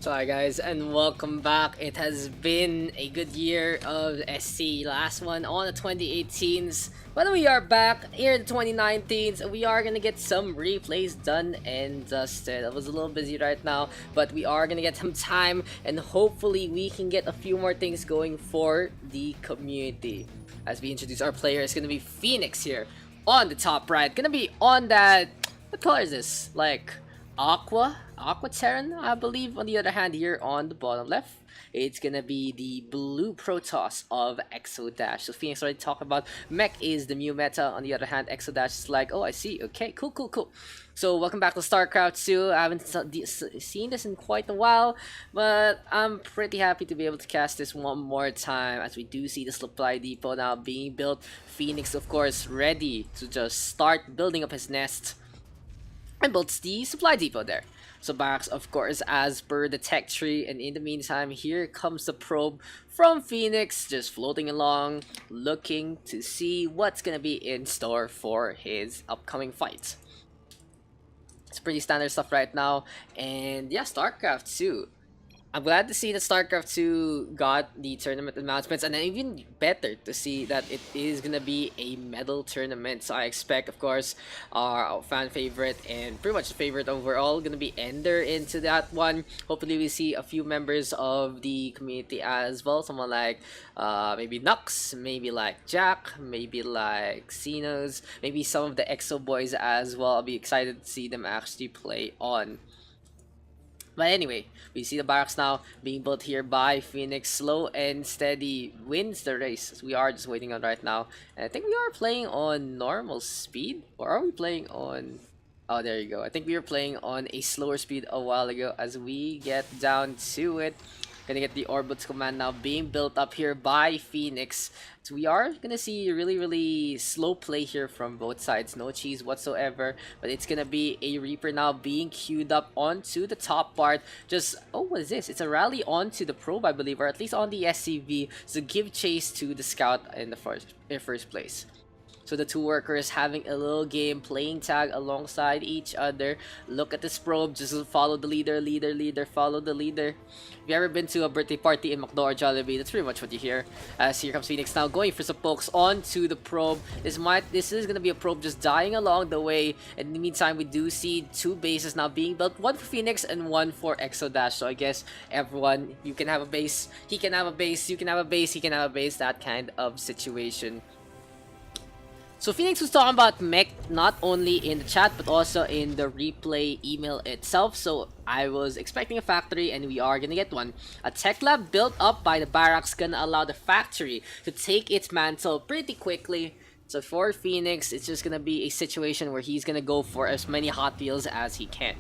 So hi guys, and welcome back. It has been a good year of SC, last one on the 2018s, but we are back here in the 2019s and we are gonna get some replays done and dusted. I was a little busy right now, but we are gonna get some time and hopefully we can get a few more things going for the community. As we introduce our player, it's gonna be PhyNix here on the top right, gonna be on that, what color is this, like Aqua Terran, I believe. On the other hand, here on the bottom left, it's gonna be the blue Protoss of eXoDash. So PhyNix already talked about mech is the new meta. On the other hand, eXoDash is like, oh, I see. Okay, cool. So welcome back to StarCraft 2. I haven't seen this in quite a while, but I'm pretty happy to be able to cast this one more time, as we do see the supply depot now being built. PhyNix, of course, ready to just start building up his nest and builds the supply depot there. So Daks, of course, as per the tech tree, and in the meantime, here comes the probe from PhyNix, just floating along, looking to see what's gonna be in store for his upcoming fight. It's pretty standard stuff right now, and yeah, StarCraft 2. I'm glad to see that StarCraft 2 got the tournament announcements, and even better to see that it is gonna be a medal tournament. So I expect, of course, our fan favorite and pretty much the favorite overall gonna be Ender into that one. Hopefully we see a few members of the community as well. Someone like maybe Nux, maybe like Jack, maybe like Xenos, maybe some of the EXO boys as well. I'll be excited to see them actually play on. But anyway, we see the barracks now being built here by PhyNix. Slow and steady wins the race. We are just waiting on right now. And I think we are playing on normal speed. Or are we playing on... Oh, there you go. I think we were playing on a slower speed a while ago. As we get down to it, gonna get the orbits command now being built up here by PhyNix. So we are gonna see really slow play here from both sides, no cheese whatsoever, but it's gonna be a Reaper now being queued up onto the top part. Just, oh, what is this? It's a rally onto the probe, I believe, or at least on the SCV, so give chase to the scout in the first place. So the two workers having a little game, playing tag alongside each other. Look at this probe, just follow the leader, follow the leader. If you ever been to a birthday party in McDo or Jollibee, that's pretty much what you hear. As here comes PhyNix now, going for some pokes onto the probe. This is gonna be a probe just dying along the way. In the meantime, we do see two bases now being built, one for PhyNix and one for eXoDash. So I guess everyone, you can have a base, he can have a base, you can have a base, he can have a base, that kind of situation. So PhyNix was talking about mech not only in the chat but also in the replay email itself. So I was expecting a factory and we are gonna get one. A tech lab built up by the barracks gonna allow the factory to take its mantle pretty quickly. So for PhyNix, it's just gonna be a situation where he's gonna go for as many hot deals as he can.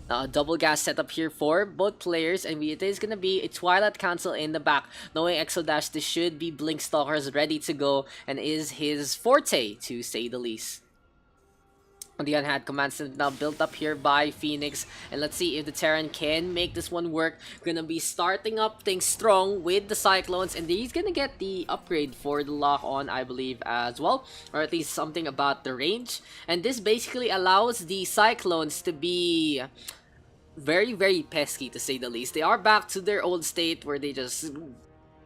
Now, a double gas setup here for both players, and it is going to be a Twilight Council in the back. Knowing eXoDash, this should be Blink Stalkers ready to go, and is his forte, to say the least. On the other hand, command center now built up here by PhyNix, and let's see if the Terran can make this one work. Gonna be starting up things strong with the Cyclones, and he's gonna get the upgrade for the lock on, I believe, as well, or at least something about the range. And this basically allows the Cyclones to be very pesky, to say the least. They are back to their old state where they just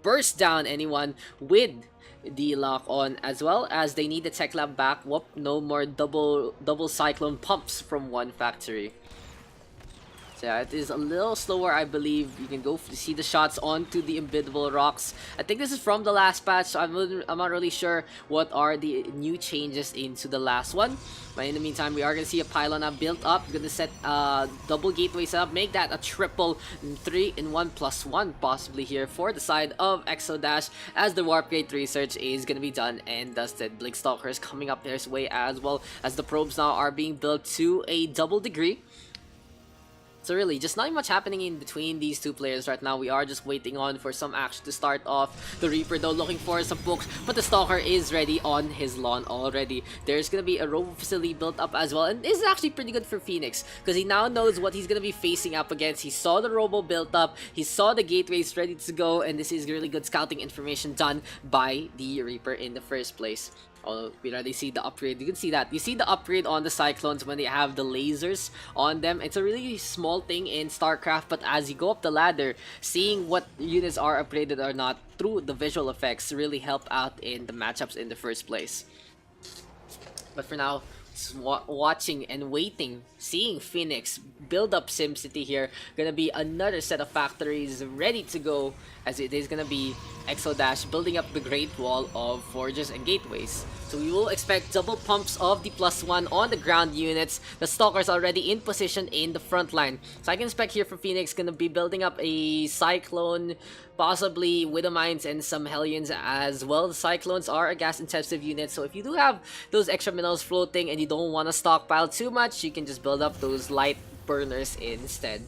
burst down anyone with the lock on, as well as they need the tech lab back. Whoop, no more double cyclone pumps from one factory. So yeah, it is a little slower, I believe. You can go see the shots onto the unbiddable rocks. I think this is from the last patch, so I'm not really sure what are the new changes into the last one. But in the meantime, we are going to see a pylon now built up. Going to set double gateway setup, make that a triple 3-in-1+1 possibly here for the side of eXoDash, as the warp gate research is going to be done and dusted. Blink Stalkers coming up their way as well, as the probes now are being built to a double degree. So really, just not much happening in between these two players right now. We are just waiting on for some action to start off. The Reaper though looking for some pokes, but the Stalker is ready on his lawn already. There's gonna be a robo facility built up as well, and this is actually pretty good for PhyNix because he now knows what he's gonna be facing up against. He saw the robo built up, he saw the gateways ready to go, and this is really good scouting information done by the Reaper in the first place. Oh, we already see the upgrade. You can see that. You see the upgrade on the Cyclones when they have the lasers on them. It's a really small thing in StarCraft, but as you go up the ladder, seeing what units are upgraded or not through the visual effects really help out in the matchups in the first place. But for now, watching and waiting, seeing PhyNix build up SimCity here. Gonna be another set of factories ready to go, as it is gonna be eXoDash building up the Great Wall of forges and gateways. So we will expect double pumps of the +1 on the ground units. The Stalkers already in position in the front line. So I can expect here for PhyNix gonna be building up a Cyclone, possibly Widow Mines and some Hellions as well. The Cyclones are a gas intensive unit, so if you do have those extra minerals floating and you don't want to stockpile too much, you can just build up those light burners instead.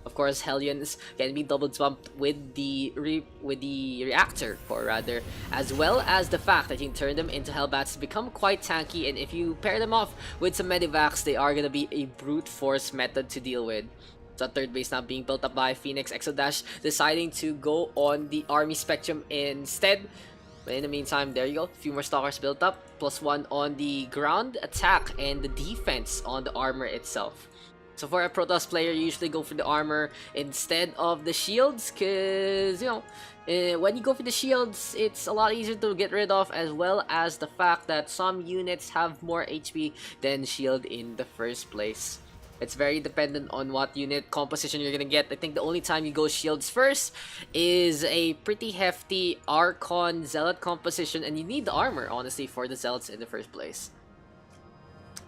Of course, Hellions can be double bumped with the reactor core rather, as well as the fact that you can turn them into Hellbats to become quite tanky, and if you pair them off with some Medivacs, they are gonna be a brute force method to deal with. So third base now being built up by PhyNix. eXoDash deciding to go on the army spectrum instead. But in the meantime, there you go. A few more Stalkers built up. +1 on the ground attack and the defense on the armor itself. So for a Protoss player, you usually go for the armor instead of the shields, because, you know, when you go for the shields, it's a lot easier to get rid of, as well as the fact that some units have more HP than shield in the first place. It's very dependent on what unit composition you're gonna get. I think the only time you go shields first is a pretty hefty Archon Zealot composition, and you need the armor, honestly, for the Zealots in the first place.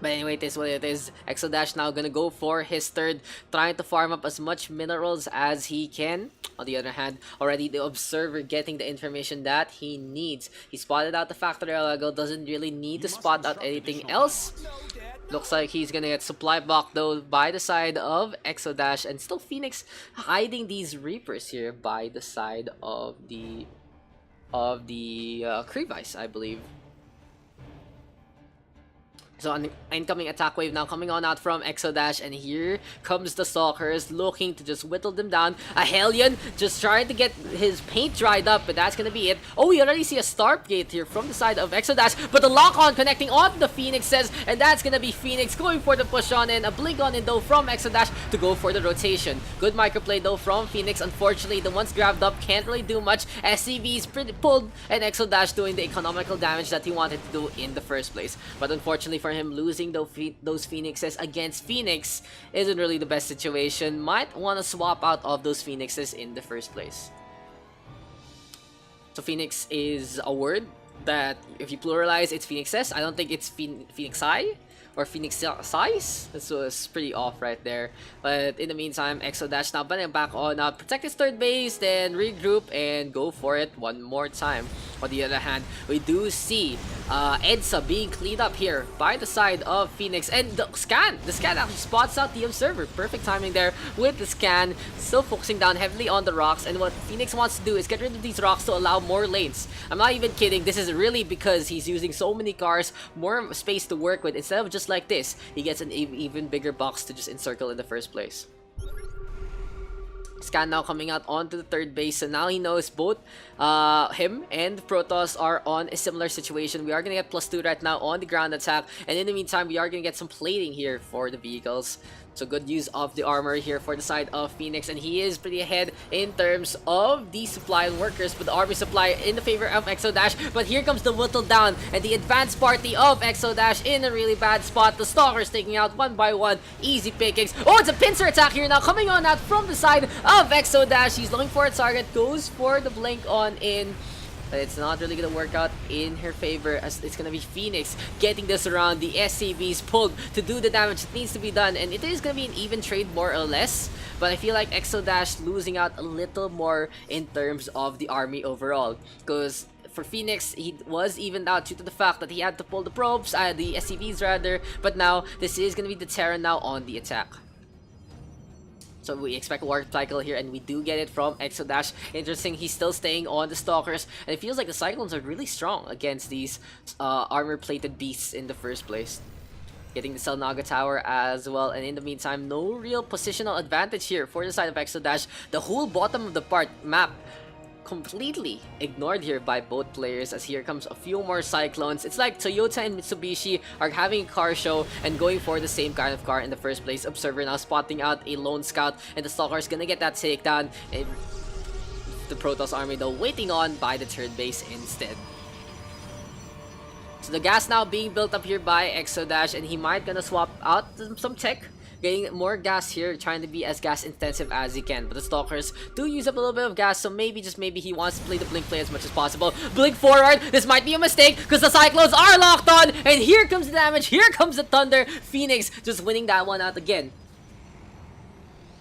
But anyway, it is what it is. eXoDash now gonna go for his third, trying to farm up as much minerals as he can. On the other hand, already the Observer getting the information that he needs. He spotted out the factory a while ago, doesn't really need to spot out anything else. Looks like he's gonna get supply blocked though by the side of eXoDash, and still PhyNix hiding these Reapers here by the side of the Crevice, I believe. So an incoming attack wave now coming on out from eXoDash, and here comes the Stalkers looking to just whittle them down. A Hellion just trying to get his paint dried up, but that's gonna be it. Oh, we already see a Stargate here from the side of eXoDash, but the lock-on connecting onto the PhyNixes, and that's gonna be PhyNix going for the push on in. A blink on in though from eXoDash to go for the rotation. Good microplay though from PhyNix. Unfortunately, the ones grabbed up can't really do much. SCV's pretty pulled, and eXoDash doing the economical damage that he wanted to do in the first place. But unfortunately for him, losing those PhyNixes against PhyNix isn't really the best situation. Might want to swap out of those PhyNixes in the first place. So PhyNix is a word that if you pluralize, it's PhyNixes. I don't think it's PhyNixi or Phoenix size. This was pretty off right there. But in the meantime, eXoDash now butting back on out, protect his third base, then regroup and go for it one more time. On the other hand, we do see EDSA being cleaned up here by the side of PhyNix, and the scan actually spots out the Observer. Perfect timing there with the scan, still focusing down heavily on the rocks, and what PhyNix wants to do is get rid of these rocks to allow more lanes. I'm not even kidding, this is really because he's using so many cars, more space to work with. Instead of just like this, he gets an even bigger box to just encircle in the first place. Scan now coming out onto the third base, so now he knows both him and Protoss are on a similar situation. We are gonna get +2 right now on the ground attack, and in the meantime we are gonna get some plating here for the vehicles. So good use of the armor here for the side of PhyNix, and he is pretty ahead in terms of the supply and workers, but the army supply in the favor of eXoDash. But here comes the whittle down, and the advanced party of eXoDash in a really bad spot. The Stalkers taking out one by one, easy pickings. Oh, it's a pincer attack here now coming on out from the side of eXoDash. He's looking for a target, goes for the blink on in. But it's not really going to work out in her favor, as it's going to be PhyNix getting this around. The SCVs pulled to do the damage that needs to be done, and it is going to be an even trade more or less. But I feel like eXoDash losing out a little more in terms of the army overall, because for PhyNix, he was evened out due to the fact that he had to pull the probes, the SCVs rather, but now this is going to be the Terra now on the attack. So we expect a warp cycle here, and we do get it from eXoDash. Interesting, he's still staying on the Stalkers, and it feels like the Cyclones are really strong against these armor-plated beasts in the first place. Getting the Selnaga Tower as well, and in the meantime, no real positional advantage here for the side of eXoDash. The whole bottom of the map completely ignored here by both players, as here comes a few more Cyclones. It's like Toyota and Mitsubishi are having a car show and going for the same kind of car in the first place. Observer now spotting out a lone scout, and the Stalker is gonna get that takedown. And the Protoss army though waiting on by the third base instead. So the gas now being built up here by eXoDash, and he might gonna swap out some tech, getting more gas here, trying to be as gas intensive as he can. But the Stalkers do use up a little bit of gas, so maybe, just maybe, he wants to play the Blink play as much as possible. Blink forward, this might be a mistake, because the Cyclones are locked on, and here comes the damage, here comes the Thunder. PhyNix just winning that one out again.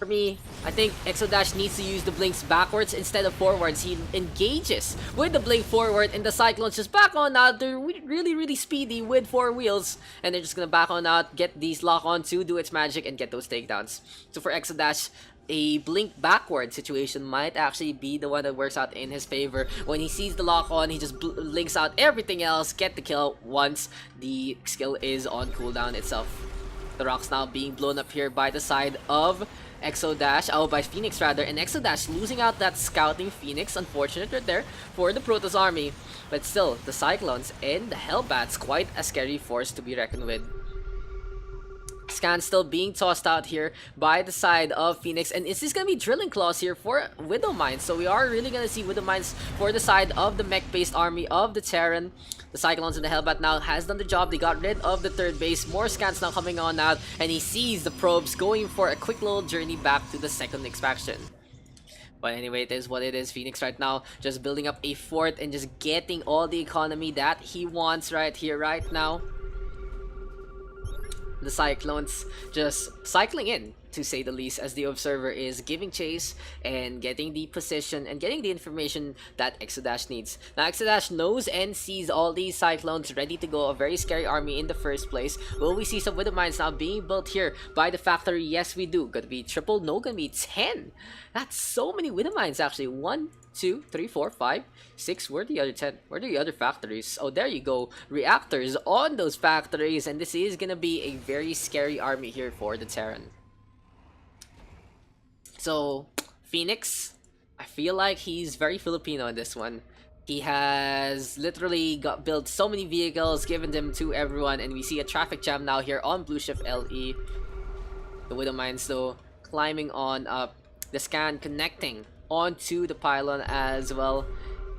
For me, I think eXoDash needs to use the blinks backwards instead of forwards. He engages with the blink forward, and the Cyclones just back on out. They're really speedy with 4 wheels, and they're just gonna back on out, get these lock on to do its magic and get those takedowns. So for eXoDash, a blink backward situation might actually be the one that works out in his favor. When he sees the lock on, he just blinks out everything else, get the kill once the skill is on cooldown itself. The rocks now being blown up here by the side of eXoDash, by PhyNix rather, and eXoDash losing out that scouting PhyNix. Unfortunate right there for the Protoss army, but still, the Cyclones and the Hellbats, quite a scary force to be reckoned with. Scan still being tossed out here by the side of PhyNix, and is this gonna be Drilling Claws here for Widow Mines? So we are really gonna see Widow Mines for the side of the mech-based army of the Terran. The Cyclones and the Hellbat now has done the job. They got rid of the third base. More scans now coming on out, and he sees the probes going for a quick little journey back to the second extraction. But anyway, it is what it is. PhyNix right now just building up a fort and just getting all the economy that he wants right here, right now. The Cyclones just cycling in, to say the least, as the Observer is giving chase and getting the position and getting the information that eXoDash needs. Now eXoDash knows and sees all these Cyclones ready to go, a very scary army in the first place. Will we see some Widow Mines now being built here by the factory? Yes, we do. Gonna be triple? No, gonna be 10. That's so many Widow Mines actually. 1, 2, 3, 4, 5, 6. Where are the other 10? Where are the other factories? Oh, there you go. Reactors on those factories, and this is gonna be a very scary army here for the Terran. So, PhyNix, I feel like he's very Filipino in this one. He has literally built so many vehicles, given them to everyone, and we see a traffic jam now here on Blue Shift LE. The Widow Mines though climbing on up, the scan connecting onto the pylon as well.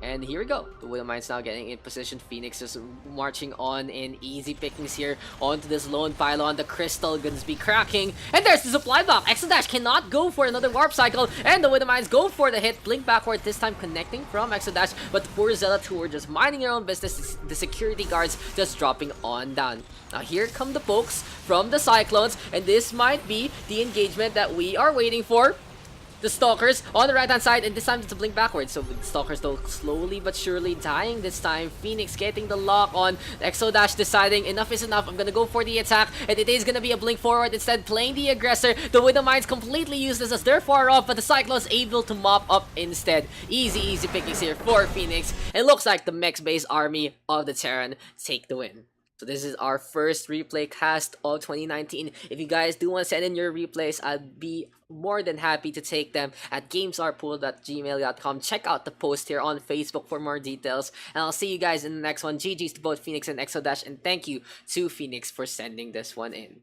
And here we go. The Widow Mines now getting in position. PhyNix just marching on in easy pickings here onto this lone pylon. The crystal guns be cracking. And there's the supply block. eXoDash cannot go for another warp cycle. And the Widow Mines go for the hit. Blink backward, this time connecting from eXoDash. But the poor Zealot who were just minding their own business. The security guards just dropping on down. Now here come the pokes from the Cyclones. And this might be the engagement that we are waiting for. The Stalkers on the right hand side, and this time it's a blink backwards. So the Stalkers though slowly but surely dying this time. PhyNix getting the lock on. eXoDash deciding enough is enough. I'm gonna go for the attack, and it is gonna be a blink forward instead, playing the aggressor. The Widow Mines completely useless as they're far off, but the Cyclones able to mop up instead. Easy pickings here for PhyNix. It looks like the mech-based army of the Terran take the win. So this is our first replay cast of 2019. If you guys do want to send in your replays, I'd be more than happy to take them at gamesarepool.gmail.com. Check out the post here on Facebook for more details. And I'll see you guys in the next one. GG's to both PhyNix and eXoDash, and thank you to PhyNix for sending this one in.